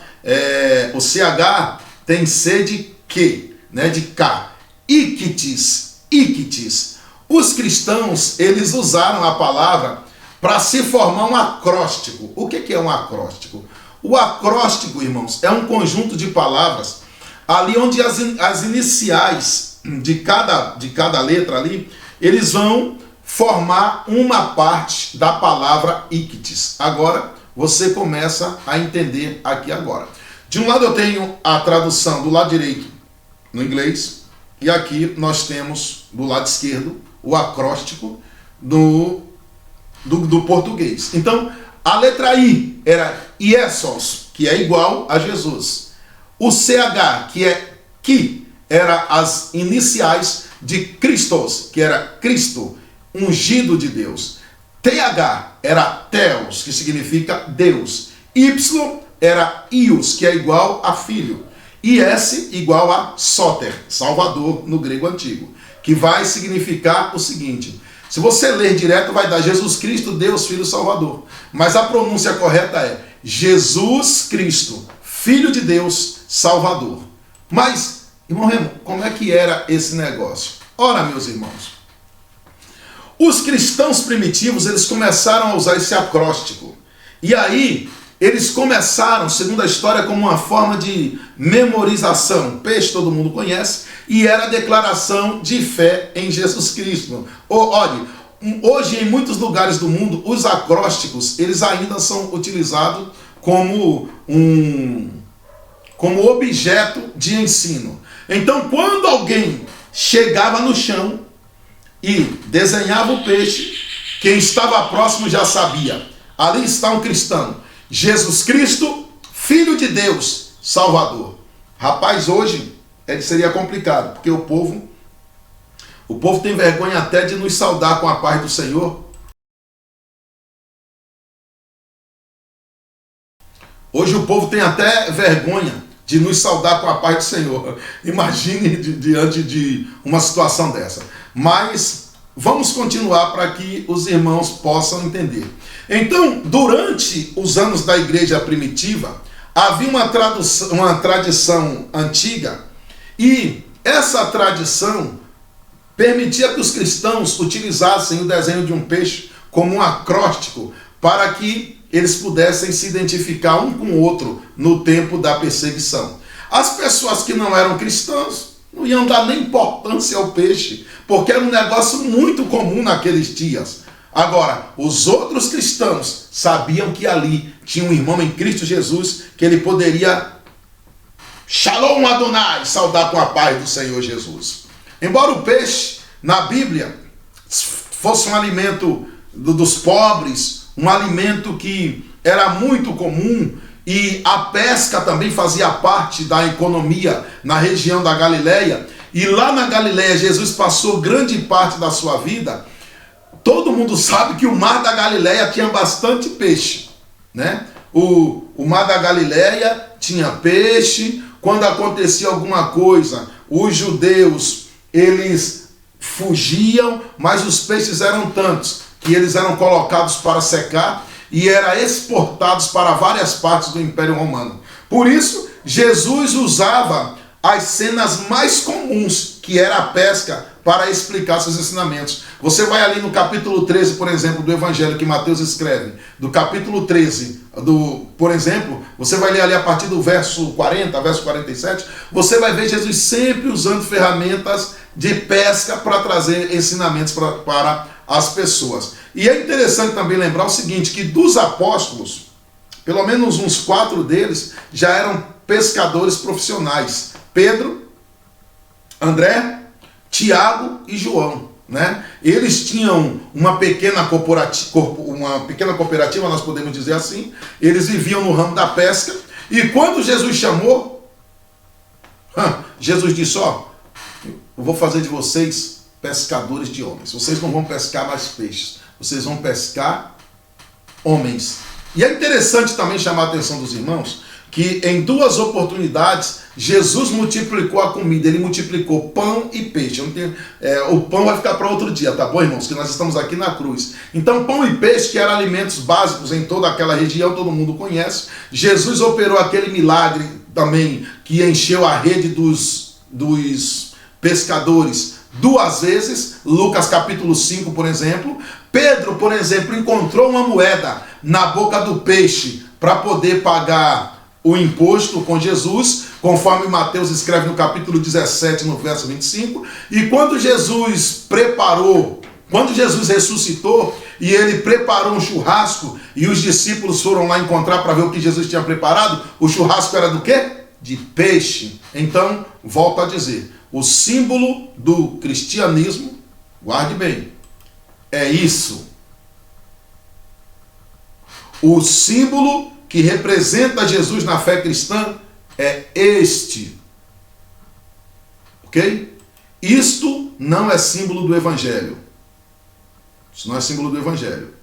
O CH tem C de que, né, de K. Íctis, íctis. Os cristãos, eles usaram a palavra para se formar um acróstico. O que é um acróstico? O acróstico, irmãos, é um conjunto de palavras ali onde as iniciais de cada letra ali, eles vão formar uma parte da palavra íctis. Agora, você começa a entender aqui agora. De um lado eu tenho a tradução do lado direito no inglês, e aqui nós temos do lado esquerdo o acróstico do português. Então, a letra I era Iesos, que é igual a Jesus. O CH, que é que, era as iniciais de Christos, que era Cristo, ungido de Deus. TH era Theos, que significa Deus. Y era Ios, que é igual a filho. E S igual a Soter, Salvador no grego antigo, que vai significar o seguinte: se você ler direto vai dar Jesus Cristo, Deus, Filho, Salvador. Mas a pronúncia correta é Jesus Cristo, Filho de Deus, Salvador. Mas, irmão Remo, como é que era esse negócio? Ora, meus irmãos, os cristãos primitivos, eles começaram a usar esse acróstico. E aí, eles começaram, segundo a história, como uma forma de memorização. Peixe todo mundo conhece. E era a declaração de fé em Jesus Cristo. Olha, hoje em muitos lugares do mundo, os acrósticos, eles ainda são utilizados como objeto de ensino. Então, quando alguém chegava no chão e desenhava o peixe, quem estava próximo já sabia. Ali está um cristão. Jesus Cristo, Filho de Deus, Salvador. Rapaz, hoje seria complicado, porque o povo tem vergonha até de nos saudar com a paz do Senhor. Hoje o povo tem até vergonha de nos saudar com a paz do Senhor. Imagine diante de uma situação dessa. Mas vamos continuar para que os irmãos possam entender. Então, durante os anos da igreja primitiva, havia uma tradição antiga, e essa tradição permitia que os cristãos utilizassem o desenho de um peixe como um acróstico para que eles pudessem se identificar um com o outro no tempo da perseguição. As pessoas que não eram cristãs não iam dar nem importância ao peixe, porque era um negócio muito comum naqueles dias. Agora, os outros cristãos sabiam que ali tinha um irmão em Cristo Jesus, que ele poderia Shalom Adonai, saudar com a paz do Senhor Jesus. Embora o peixe, na Bíblia, fosse um alimento dos pobres, um alimento que era muito comum, e a pesca também fazia parte da economia na região da Galileia, e lá na Galileia Jesus passou grande parte da sua vida. Todo mundo sabe que o mar da Galileia tinha bastante peixe, né? O mar da Galileia tinha peixe. Quando acontecia alguma coisa, os judeus, eles fugiam, mas os peixes eram tantos que eles eram colocados para secar e eram exportados para várias partes do Império Romano. Por isso, Jesus usava as cenas mais comuns, que era a pesca, para explicar seus ensinamentos. Você vai ali no capítulo 13, por exemplo, do Evangelho que Mateus escreve, do capítulo 13, por exemplo, você vai ler ali a partir do verso 40, verso 47, você vai ver Jesus sempre usando ferramentas de pesca para trazer ensinamentos para as pessoas. E é interessante também lembrar o seguinte, que dos apóstolos, pelo menos uns 4 deles já eram pescadores profissionais. Pedro, André, Tiago e João, né? Eles tinham uma pequena cooperativa, nós podemos dizer assim. Eles viviam no ramo da pesca. E quando Jesus chamou, Jesus disse, eu vou fazer de vocês pescadores de homens. Vocês não vão pescar mais peixes, vocês vão pescar homens. E é interessante também chamar a atenção dos irmãos que em 2 oportunidades Jesus multiplicou a comida. Ele multiplicou pão e peixe. O pão vai ficar para outro dia, tá bom, irmãos? Que nós estamos aqui na cruz. Então, pão e peixe, que eram alimentos básicos em toda aquela região, todo mundo conhece. Jesus operou aquele milagre também que encheu a rede dos pescadores 2 vezes. Lucas capítulo 5, por exemplo. Pedro, por exemplo, encontrou uma moeda na boca do peixe para poder pagar o imposto com Jesus, conforme Mateus escreve no capítulo 17, no verso 25. E quando Jesus ressuscitou e ele preparou um churrasco e os discípulos foram lá encontrar para ver o que Jesus tinha preparado, o churrasco era do quê? De peixe. Então, volto a dizer, o símbolo do cristianismo, guarde bem, é isso. O símbolo que representa Jesus na fé cristã é este. Ok? Isto não é símbolo do Evangelho. Isso não é símbolo do Evangelho.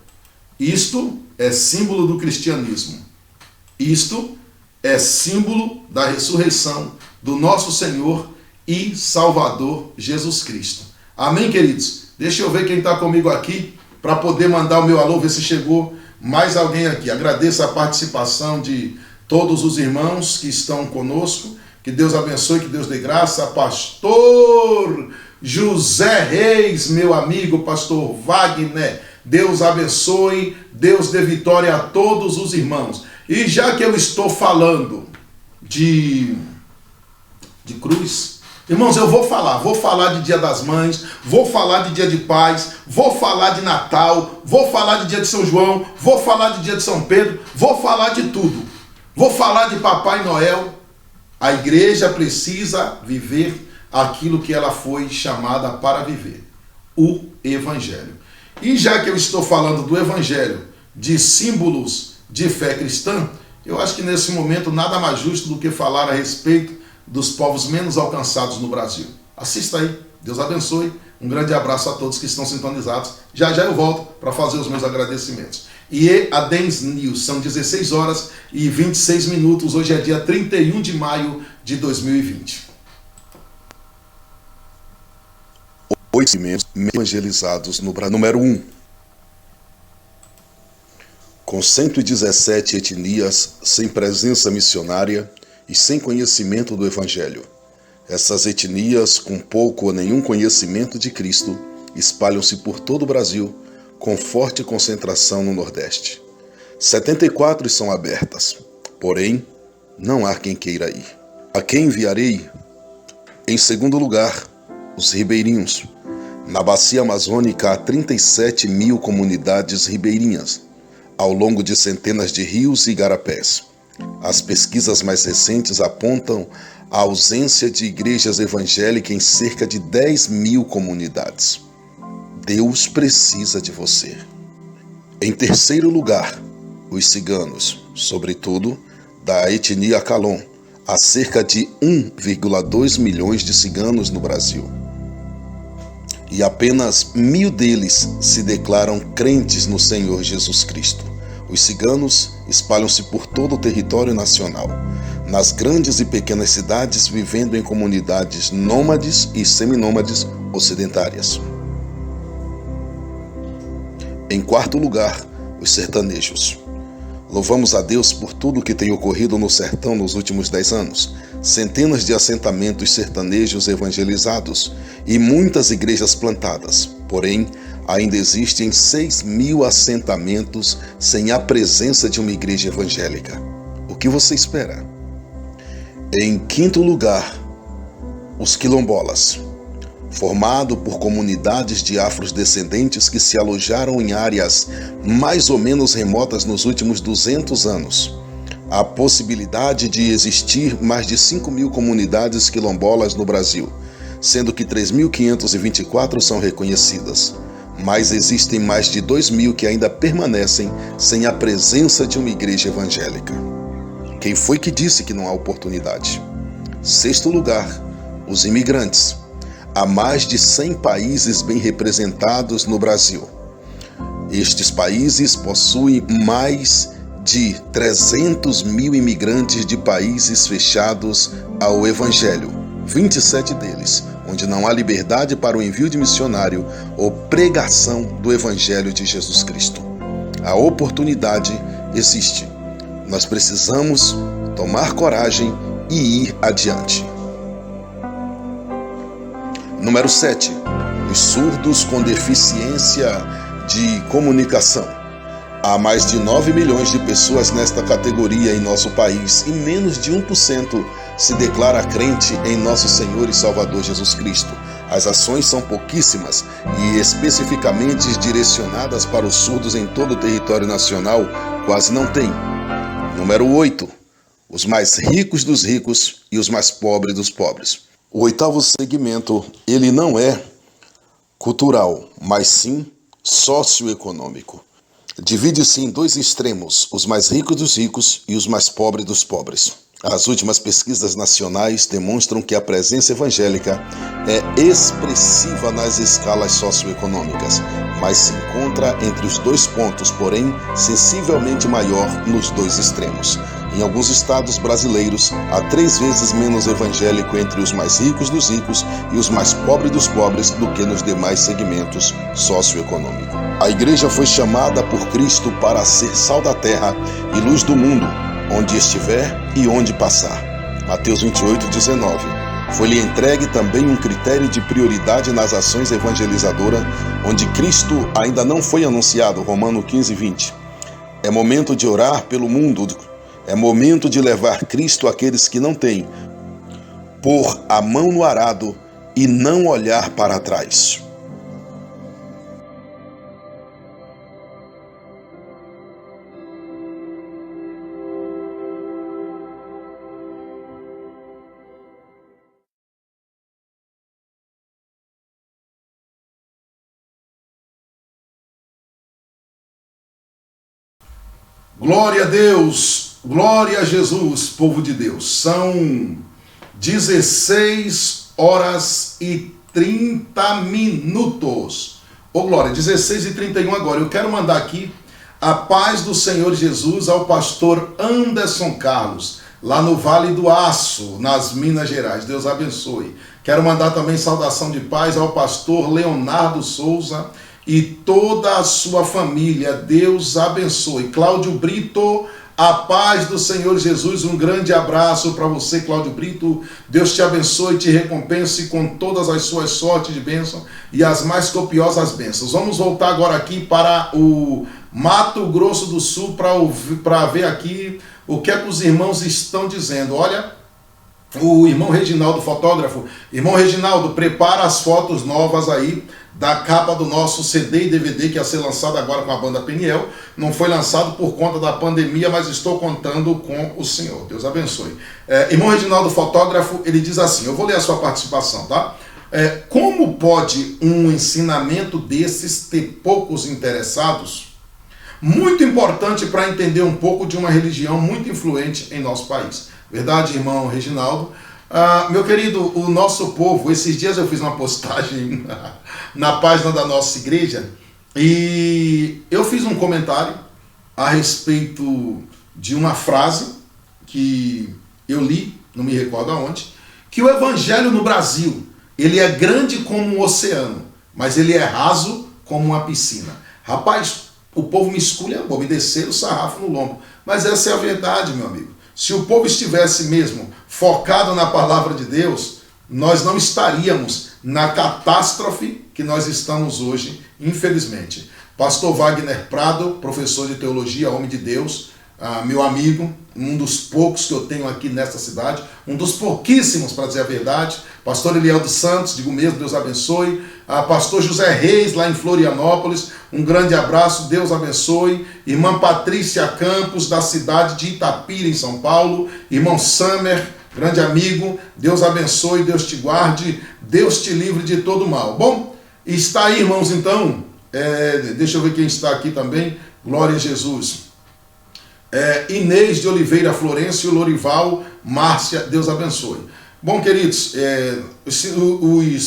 Isto é símbolo do cristianismo. Isto é símbolo da ressurreição do nosso Senhor e Salvador Jesus Cristo. Amém, queridos? Deixa eu ver quem está comigo aqui para poder mandar o meu alô, ver se chegou mais alguém aqui. Agradeço a participação de todos os irmãos que estão conosco. Que Deus abençoe, que Deus dê graça. Pastor José Reis, meu amigo, pastor Wagner, Deus abençoe, Deus dê vitória a todos os irmãos. E já que eu estou falando de cruz, irmãos, eu vou falar de Dia das Mães, vou falar de Dia de Paz, vou falar de Natal, vou falar de Dia de São João, vou falar de Dia de São Pedro, vou falar de tudo. Vou falar de Papai Noel. A igreja precisa viver aquilo que ela foi chamada para viver, o Evangelho. E já que eu estou falando do Evangelho, de símbolos de fé cristã, eu acho que nesse momento nada mais justo do que falar a respeito dos povos menos alcançados no Brasil. Assista aí, Deus abençoe, um grande abraço a todos que estão sintonizados. Já já eu volto para fazer os meus agradecimentos. E a Dens News, são 16 horas e 26 minutos, hoje é dia 31 de maio de 2020. 8 evangelizados no Brasil. Número 1. Com 117 etnias sem presença missionária e sem conhecimento do Evangelho. Essas etnias, com pouco ou nenhum conhecimento de Cristo, espalham-se por todo o Brasil, com forte concentração no Nordeste. 74 são abertas, porém, não há quem queira ir. A quem enviarei? Em segundo lugar, os ribeirinhos. Na bacia amazônica há 37 mil comunidades ribeirinhas, ao longo de centenas de rios e igarapés. As pesquisas mais recentes apontam a ausência de igrejas evangélicas em cerca de 10.000 comunidades. Deus precisa de você. Em terceiro lugar, os ciganos, sobretudo da etnia Calon. Há cerca de 1,2 milhões de ciganos no Brasil. E apenas 1.000 deles se declaram crentes no Senhor Jesus Cristo. Os ciganos espalham-se por todo o território nacional, nas grandes e pequenas cidades, vivendo em comunidades nômades e seminômades ocidentárias. Em quarto lugar, os sertanejos. Louvamos a Deus por tudo que tem ocorrido no sertão nos últimos 10 anos. Centenas de assentamentos sertanejos evangelizados e muitas igrejas plantadas. Porém, ainda existem 6.000 assentamentos sem a presença de uma igreja evangélica. O que você espera? Em quinto lugar, os quilombolas. Formado por comunidades de afrodescendentes que se alojaram em áreas mais ou menos remotas nos últimos 200 anos. Há possibilidade de existir mais de 5.000 comunidades quilombolas no Brasil, sendo que 3.524 são reconhecidas, mas existem mais de 2.000 que ainda permanecem sem a presença de uma igreja evangélica. Quem foi que disse que não há oportunidade? Sexto lugar, os imigrantes. Há mais de 100 países bem representados no Brasil. Estes países possuem mais de 300.000 imigrantes de países fechados ao Evangelho, 27 deles, onde não há liberdade para o envio de missionário ou pregação do Evangelho de Jesus Cristo. A oportunidade existe. Nós precisamos tomar coragem e ir adiante. Número 7. Os surdos com deficiência de comunicação. Há mais de 9 milhões de pessoas nesta categoria em nosso país e menos de 1% se declara crente em nosso Senhor e Salvador Jesus Cristo. As ações são pouquíssimas e especificamente direcionadas para os surdos em todo o território nacional quase não tem. Número 8. Os mais ricos dos ricos e os mais pobres dos pobres. O oitavo segmento, ele não é cultural, mas sim socioeconômico. Divide-se em dois extremos, os mais ricos dos ricos e os mais pobres dos pobres. As últimas pesquisas nacionais demonstram que a presença evangélica é expressiva nas escalas socioeconômicas, mas se encontra entre os dois pontos, porém sensivelmente maior nos dois extremos. Em alguns estados brasileiros, há 3 vezes menos evangélico entre os mais ricos dos ricos e os mais pobres dos pobres do que nos demais segmentos socioeconômicos. A igreja foi chamada por Cristo para ser sal da terra e luz do mundo, onde estiver e onde passar. Mateus 28:19. Foi-lhe entregue também um critério de prioridade nas ações evangelizadoras, onde Cristo ainda não foi anunciado. Romanos 15:20. É momento de orar pelo mundo. É momento de levar Cristo àqueles que não têm, pôr a mão no arado e não olhar para trás. Glória a Deus, glória a Jesus, povo de Deus. São 16 horas e 30 minutos. Ô glória, 16h31 agora. Eu quero mandar aqui a paz do Senhor Jesus ao pastor Anderson Carlos, lá no Vale do Aço, nas Minas Gerais. Deus abençoe. Quero mandar também saudação de paz ao pastor Leonardo Souza e toda a sua família. Deus abençoe. Cláudio Brito, a paz do Senhor Jesus. Um grande abraço para você, Cláudio Brito. Deus te abençoe e te recompense com todas as suas sortes de bênção e as mais copiosas bênçãos. Vamos voltar agora aqui para o Mato Grosso do Sul para ver aqui o que é que os irmãos estão dizendo. Olha, o irmão Reginaldo, fotógrafo. Irmão Reginaldo, prepara as fotos novas aí da capa do nosso CD e DVD que ia ser lançado agora com a banda Peniel. Não foi lançado por conta da pandemia, mas estou contando com o Senhor. Deus abençoe. Irmão Reginaldo, fotógrafo, ele diz assim, eu vou ler a sua participação, tá? Como pode um ensinamento desses ter poucos interessados? Muito importante para entender um pouco de uma religião muito influente em nosso país. Verdade, irmão Reginaldo? Meu querido, o nosso povo, esses dias eu fiz uma postagem na página da nossa igreja e eu fiz um comentário a respeito de uma frase que eu li, não me recordo aonde, que o evangelho no Brasil, ele é grande como um oceano, mas ele é raso como uma piscina. Rapaz, o povo me esculhambou, me desceram o sarrafo no lombo, mas essa é a verdade, meu amigo. Se o povo estivesse mesmo focado na palavra de Deus, nós não estaríamos na catástrofe que nós estamos hoje, infelizmente. Pastor Wagner Prado, professor de teologia, homem de Deus, meu amigo, um dos poucos que eu tenho aqui nesta cidade, um dos pouquíssimos, para dizer a verdade. Pastor Eliel dos Santos, digo mesmo, Deus abençoe. Pastor José Reis, lá em Florianópolis, um grande abraço, Deus abençoe. Irmã Patrícia Campos, da cidade de Itapira, em São Paulo. Irmão Samer, grande amigo, Deus abençoe, Deus te guarde, Deus te livre de todo mal. Bom, está aí, irmãos, então, deixa eu ver quem está aqui também, glória a Jesus. Inês de Oliveira Florencio, Lorival, Márcia, Deus abençoe. Bom, queridos,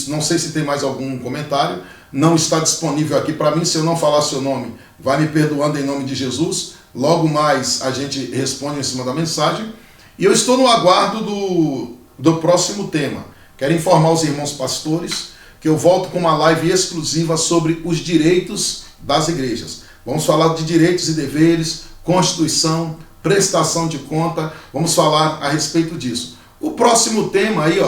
não sei se tem mais algum comentário, não está disponível aqui para mim, se eu não falar seu nome, vai me perdoando em nome de Jesus, logo mais a gente responde em cima da mensagem, e eu estou no aguardo do próximo tema. Quero informar os irmãos pastores que eu volto com uma live exclusiva sobre os direitos das igrejas. Vamos falar de direitos e deveres, Constituição, prestação de conta, vamos falar a respeito disso. O próximo tema aí,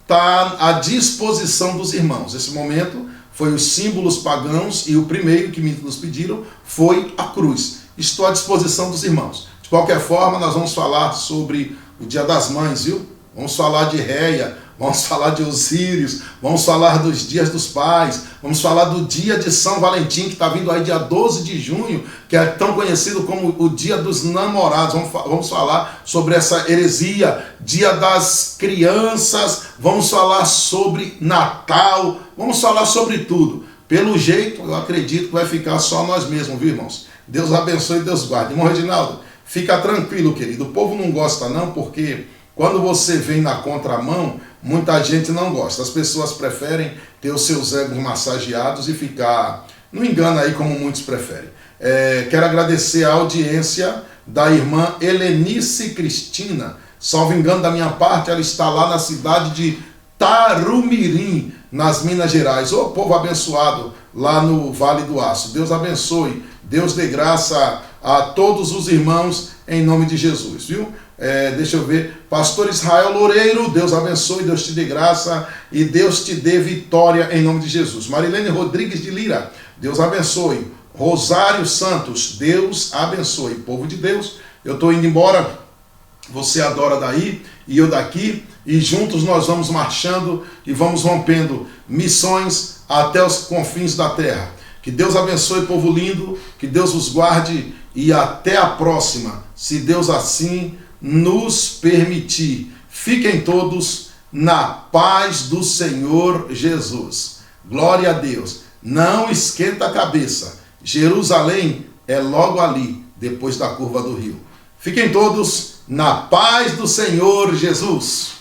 está à disposição dos irmãos. Esse momento foi os símbolos pagãos e o primeiro que nos pediram foi a cruz. Estou à disposição dos irmãos. De qualquer forma, nós vamos falar sobre o Dia das Mães, viu? Vamos falar de Réia, vamos falar de Osíris, vamos falar dos dias dos pais, vamos falar do dia de São Valentim, que está vindo aí dia 12 de junho, que é tão conhecido como o dia dos namorados. Vamos falar sobre essa heresia, dia das crianças, vamos falar sobre Natal, vamos falar sobre tudo. Pelo jeito, eu acredito que vai ficar só nós mesmos, viu, irmãos? Deus abençoe e Deus guarde. Irmão Reginaldo, fica tranquilo, querido. O povo não gosta não, porque quando você vem na contramão, muita gente não gosta. As pessoas preferem ter os seus egos massageados e ficar no engano aí, como muitos preferem. Quero agradecer a audiência da irmã Helenice Cristina. Salvo engano da minha parte, ela está lá na cidade de Tarumirim, nas Minas Gerais. Ô povo abençoado lá no Vale do Aço. Deus abençoe, Deus dê graça a todos os irmãos em nome de Jesus, viu? Deixa eu ver, pastor Israel Loureiro, Deus abençoe, Deus te dê graça e Deus te dê vitória em nome de Jesus. Marilene Rodrigues de Lira, Deus abençoe. Rosário Santos, Deus abençoe. Povo de Deus, eu estou indo embora, você adora daí e eu daqui, e juntos nós vamos marchando e vamos rompendo missões até os confins da terra. Que Deus abençoe, povo lindo, que Deus os guarde e até a próxima, se Deus assim nos permitir. Fiquem todos na paz do Senhor Jesus. Glória a Deus. Não esquenta a cabeça. Jerusalém é logo ali, depois da curva do rio. Fiquem todos na paz do Senhor Jesus.